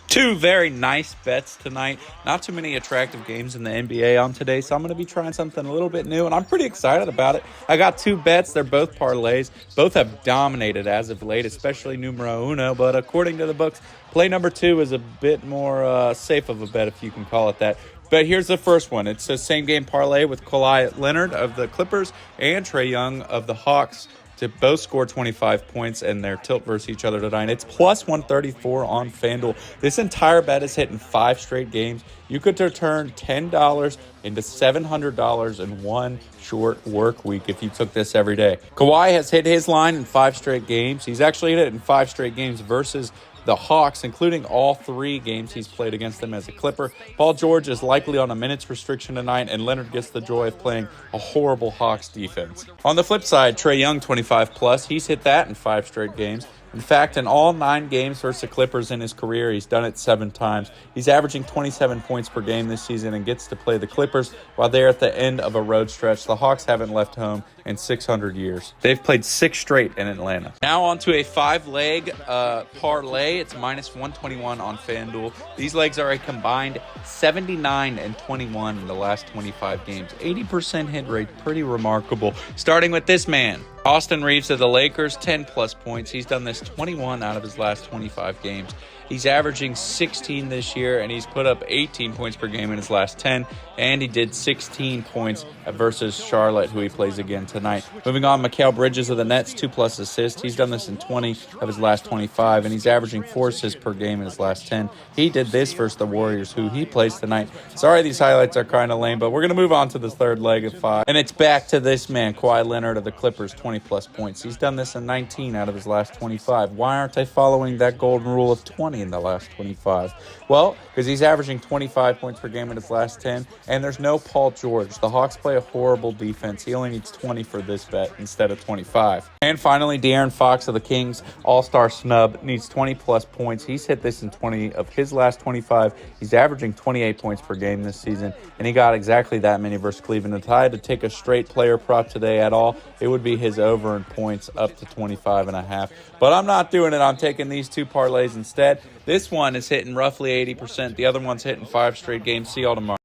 Two very nice bets tonight. Not too many attractive games in the NBA on today, so I'm going to be trying something a little bit new, and I'm pretty excited about it. I got two bets. They're both parlays. Both have dominated as of late, especially numero uno, but according to the books, play number two is a bit more safe of a bet, if you can call it that. But here's the first one. It's a same-game parlay with Kawhi Leonard of the Clippers and Trae Young of the Hawks to both score 25 points in their tilt versus each other tonight. It's plus 134 on FanDuel. This entire bet is hitting 5 straight games. You could turn $10 into $700 in one short work week if you took this every day. Kawhi has hit his line in 5 straight games. He's actually hit it in 5 straight games versus the Hawks, including all 3 games he's played against them as a Clipper. Paul George is likely on a minutes restriction tonight, and Leonard gets the joy of playing a horrible Hawks defense. On the flip side, Trae Young, 25+. He's hit that in 5 straight games. In fact, in all 9 games versus the Clippers in his career, he's done it 7 times. He's averaging 27 points per game this season and gets to play the Clippers while they're at the end of a road stretch. The Hawks haven't left home in 600 years. They've played 6 straight in Atlanta. Now on to a 5-leg parlay. It's minus 121 on FanDuel. These legs are a combined 79 and 21 in the last 25 games. 80% hit rate, pretty remarkable. Starting with this man, Austin Reeves of the Lakers, 10+ points. He's done this 21 out of his last 25 games. He's averaging 16 this year, and he's put up 18 points per game in his last 10, and he did 16 points versus Charlotte, who he plays again tonight. Moving on, Mikal Bridges of the Nets, 2+ assists. He's done this in 20 of his last 25, and he's averaging 4 assists per game in his last 10. He did this versus the Warriors, who he plays tonight. Sorry, these highlights are kind of lame, but we're going to move on to the third leg of 5, and it's back to this man, Kawhi Leonard of the Clippers, 20+ points. He's done this in 19 out of his last 25. Why aren't they following that golden rule of 20 in the last 25? Well, because he's averaging 25 points per game in his last 10, and there's no Paul George. The Hawks play a horrible defense. He only needs 20 for this bet instead of 25. And finally, De'Aaron Fox of the Kings, all-star snub, needs 20+ points. He's hit this in 20 of his last 25. He's averaging 28 points per game this season, and he got exactly that many versus Cleveland. If I had to take a straight player prop today at all, it would be his over in points up to 25.5. But I'm not doing it. I'm taking these 2 parlays instead. This one is hitting roughly 80%. The other one's hitting 5 straight games. See y'all tomorrow.